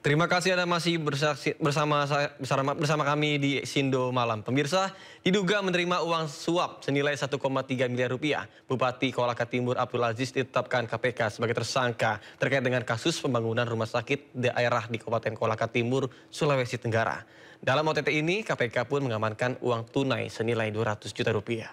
Terima kasih Anda masih bersama kami di Sindo Malam. Pemirsa, diduga menerima uang suap senilai 1,3 miliar rupiah. Bupati Kolaka Timur Abdul Aziz ditetapkan KPK sebagai tersangka terkait dengan kasus pembangunan rumah sakit daerah di Kabupaten Kolaka Timur, Sulawesi Tenggara. Dalam OTT ini, KPK pun mengamankan uang tunai senilai 200 juta rupiah.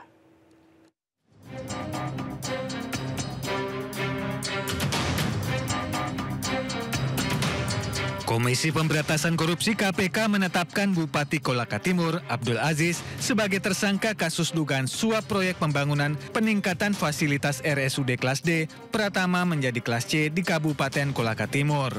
Komisi Pemberantasan Korupsi KPK menetapkan Bupati Kolaka Timur Abdul Aziz sebagai tersangka kasus dugaan suap proyek pembangunan peningkatan fasilitas RSUD kelas D Pratama menjadi kelas C di Kabupaten Kolaka Timur.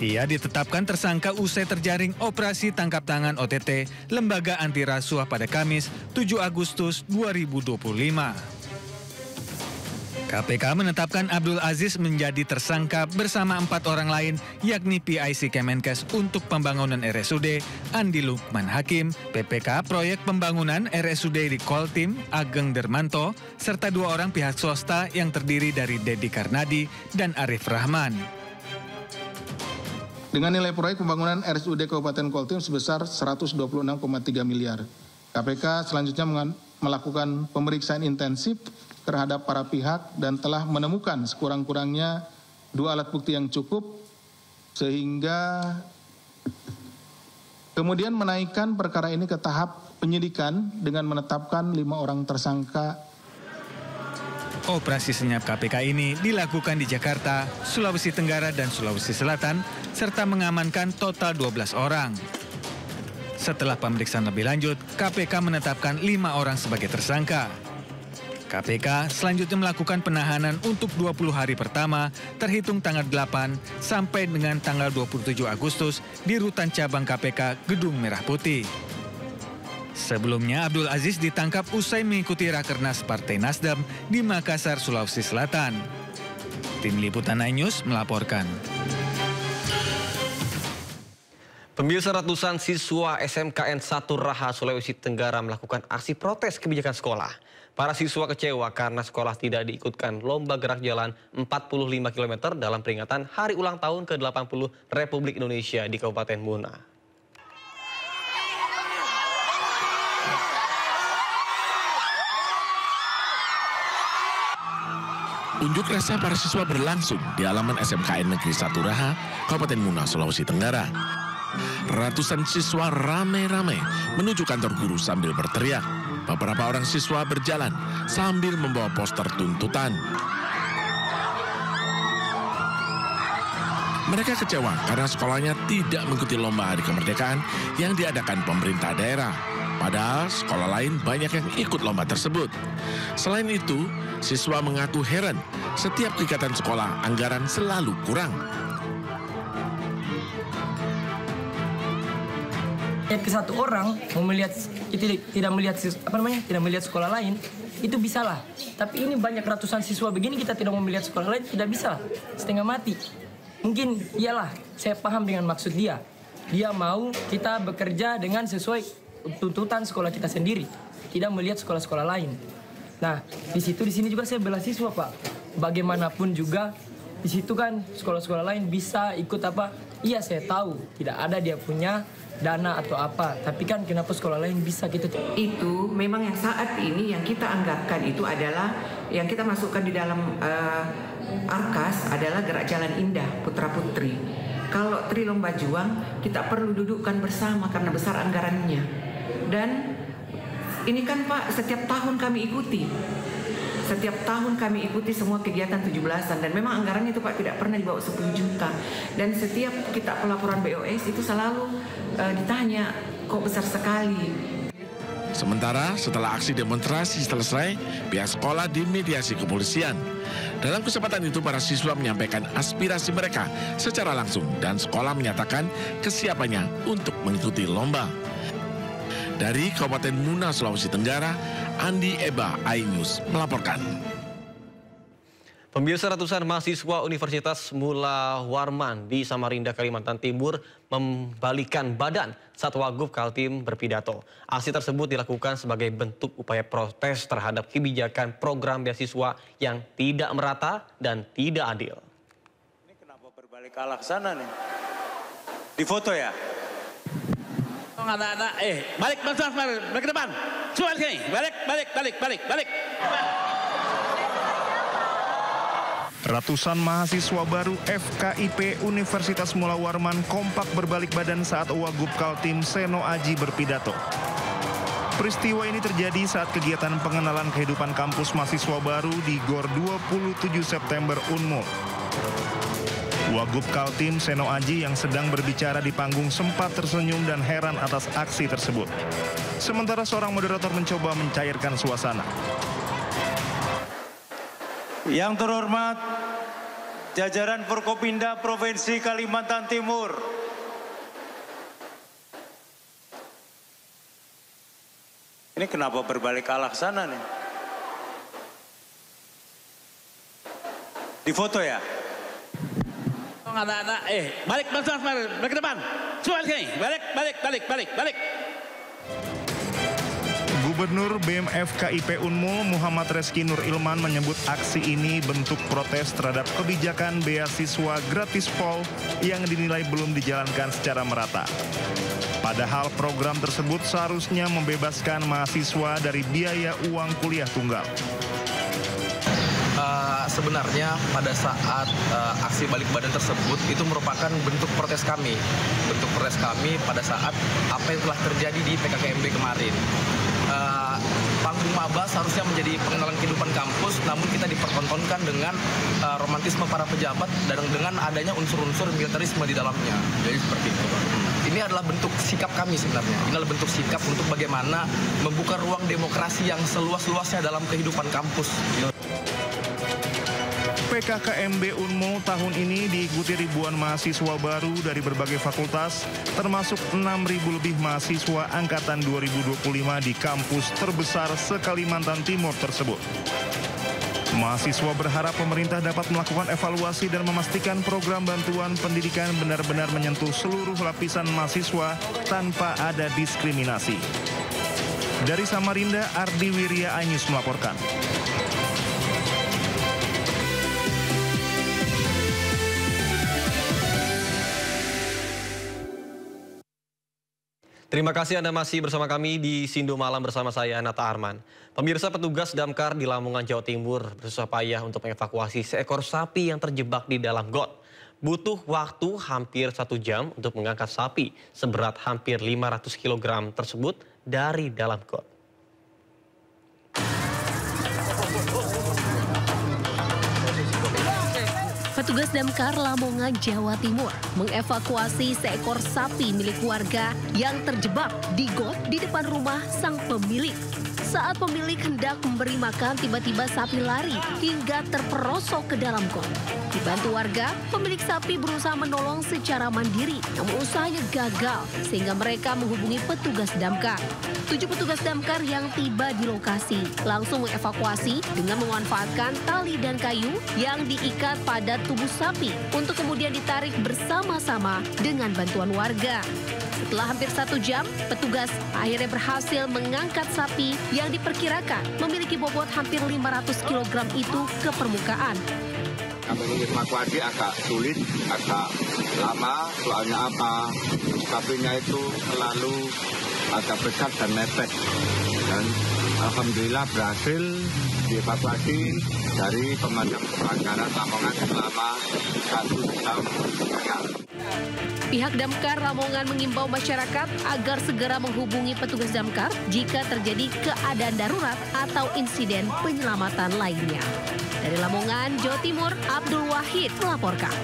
Ia ditetapkan tersangka usai terjaring operasi tangkap tangan OTT Lembaga Anti Rasuah pada Kamis 7 Agustus 2025. KPK menetapkan Abdul Aziz menjadi tersangka bersama 4 orang lain, yakni PIC Kemenkes untuk pembangunan RSUD, Andi Lukman Hakim, PPK Proyek Pembangunan RSUD di Koltim, Ageng Dermanto, serta 2 orang pihak swasta yang terdiri dari Dedi Karnadi dan Arif Rahman. Dengan nilai proyek pembangunan RSUD Kabupaten Koltim sebesar 126,3 miliar. KPK selanjutnya melakukan pemeriksaan intensif terhadap para pihak dan telah menemukan sekurang-kurangnya 2 alat bukti yang cukup sehingga kemudian menaikkan perkara ini ke tahap penyidikan dengan menetapkan 5 orang tersangka. Operasi senyap KPK ini dilakukan di Jakarta, Sulawesi Tenggara, dan Sulawesi Selatan, serta mengamankan total 12 orang. Setelah pemeriksaan lebih lanjut, KPK menetapkan 5 orang sebagai tersangka. KPK selanjutnya melakukan penahanan untuk 20 hari pertama, terhitung tanggal 8 sampai dengan tanggal 27 Agustus di Rutan Cabang KPK Gedung Merah Putih. Sebelumnya, Abdul Aziz ditangkap usai mengikuti Rakernas Partai Nasdem di Makassar, Sulawesi Selatan. Tim Liputan iNews melaporkan. Pemirsa, ratusan siswa SMKN 1 Raha, Sulawesi Tenggara melakukan aksi protes kebijakan sekolah. Para siswa kecewa karena sekolah tidak diikutkan lomba gerak jalan 45 km dalam peringatan Hari Ulang Tahun ke-80 Republik Indonesia di Kabupaten Muna. Unjuk rasa para siswa berlangsung di halaman SMKN Negeri 1 Raha, Kabupaten Muna, Sulawesi Tenggara. Ratusan siswa ramai-ramai menuju kantor guru sambil berteriak. Beberapa orang siswa berjalan sambil membawa poster tuntutan. Mereka kecewa karena sekolahnya tidak mengikuti lomba Hari Kemerdekaan yang diadakan pemerintah daerah. Padahal sekolah lain banyak yang ikut lomba tersebut. Selain itu, siswa mengaku heran setiap kegiatan sekolah anggaran selalu kurang. Ke satu orang mau melihat tidak melihat sekolah lain itu bisalah. Tapi ini banyak ratusan siswa begini kita tidak mau melihat sekolah lain, tidak bisa, setengah mati. Mungkin iyalah, saya paham dengan maksud dia. Dia mau kita bekerja dengan sesuai tuntutan sekolah kita sendiri, tidak melihat sekolah-sekolah lain. Nah, di sini juga saya bela siswa, Pak. Bagaimanapun juga di situ kan sekolah-sekolah lain bisa ikut apa? Iya, saya tahu tidak ada dia punya dana atau apa, tapi kan kenapa sekolah lain bisa gitu? Itu memang yang saat ini yang kita anggarkan itu adalah yang kita masukkan di dalam Arkas adalah Gerak Jalan Indah Putra Putri. Kalau Tri Lomba Juang kita perlu dudukkan bersama karena besar anggarannya. Dan ini kan Pak, setiap tahun kami ikuti. Setiap tahun kami ikuti semua kegiatan 17-an dan memang anggarannya itu Pak tidak pernah di bawah 10 juta. Dan setiap kita pelaporan BOS itu selalu ditanya, kok besar sekali. Sementara setelah aksi demonstrasi selesai, pihak sekolah dimediasi kepolisian. Dalam kesempatan itu para siswa menyampaikan aspirasi mereka secara langsung dan sekolah menyatakan kesiapannya untuk mengikuti lomba. Dari Kabupaten Muna, Sulawesi Tenggara, Andi Eba, iNews melaporkan. Pemirsa, ratusan mahasiswa Universitas Mula Warman di Samarinda, Kalimantan Timur membalikan badan saat Wagub Kaltim berpidato. Aksi tersebut dilakukan sebagai bentuk upaya protes terhadap kebijakan program beasiswa yang tidak merata dan tidak adil. Berbalik ke arah sana nih. Di foto ya? Oh, ada. Balik ke depan. Semua balik sini. Balik. Ratusan mahasiswa baru FKIP Universitas Mula Warman kompak berbalik badan saat Wagub Kaltim Seno Aji berpidato. Peristiwa ini terjadi saat kegiatan pengenalan kehidupan kampus mahasiswa baru di GOR 27 September Unmul. Wagub Kaltim Seno Aji yang sedang berbicara di panggung sempat tersenyum dan heran atas aksi tersebut. Sementara seorang moderator mencoba mencairkan suasana. Yang terhormat jajaran Forkopimda Provinsi Kalimantan Timur. Ini kenapa berbalik ke arah sana nih? Di foto ya? Oh, ada. Balik ke depan. Semua balik sini. Balik. Gubernur BEM FKIP Unmul Muhammad Reski Nur Ilman menyebut aksi ini bentuk protes terhadap kebijakan beasiswa gratis POL yang dinilai belum dijalankan secara merata. Padahal program tersebut seharusnya membebaskan mahasiswa dari biaya uang kuliah tunggal. Sebenarnya pada saat aksi balik badan tersebut itu merupakan bentuk protes kami. Bentuk protes kami pada saat apa yang telah terjadi di PKKMB kemarin. Panggung maba seharusnya menjadi pengenalan kehidupan kampus, namun kita dipertontonkan dengan romantisme para pejabat dan dengan adanya unsur-unsur militerisme di dalamnya. Jadi seperti itu. Ini adalah bentuk sikap kami sebenarnya. Ini adalah bentuk sikap untuk bagaimana membuka ruang demokrasi yang seluas-luasnya dalam kehidupan kampus. PKKMB Unmul tahun ini diikuti ribuan mahasiswa baru dari berbagai fakultas, termasuk 6.000 lebih mahasiswa angkatan 2025 di kampus terbesar se-Kalimantan Timur tersebut. Mahasiswa berharap pemerintah dapat melakukan evaluasi dan memastikan program bantuan pendidikan benar-benar menyentuh seluruh lapisan mahasiswa tanpa ada diskriminasi. Dari Samarinda, Ardi Wirya Anyus melaporkan. Terima kasih Anda masih bersama kami di Sindo Malam bersama saya, Nata Arman. Pemirsa, petugas damkar di Lamongan, Jawa Timur bersusah payah untuk mengevakuasi seekor sapi yang terjebak di dalam got. Butuh waktu hampir 1 jam untuk mengangkat sapi seberat hampir 500 kg tersebut dari dalam got. Petugas damkar Lamongan, Jawa Timur mengevakuasi seekor sapi milik warga yang terjebak di got di depan rumah sang pemilik. Saat pemilik hendak memberi makan, tiba-tiba sapi lari hingga terperosok ke dalam got. Dibantu warga, pemilik sapi berusaha menolong secara mandiri, namun usahanya gagal sehingga mereka menghubungi petugas damkar. 7 petugas damkar yang tiba di lokasi langsung mengevakuasi dengan memanfaatkan tali dan kayu yang diikat pada tubuh sapi untuk kemudian ditarik bersama-sama dengan bantuan warga. Setelah hampir 1 jam, petugas akhirnya berhasil mengangkat sapi yang diperkirakan memiliki bobot hampir 500 kg itu ke permukaan. Kami mengevakuasi agak sulit, agak lama, soalnya apa? Sapinya itu selalu agak besar dan mepet. Dan alhamdulillah berhasil dievakuasi dari pemadam kebakaran Lamongan selama 1 jam setengah. Pihak damkar Lamongan mengimbau masyarakat agar segera menghubungi petugas damkar jika terjadi keadaan darurat atau insiden penyelamatan lainnya. Dari Lamongan, Jawa Timur, Abdul Wahid melaporkan.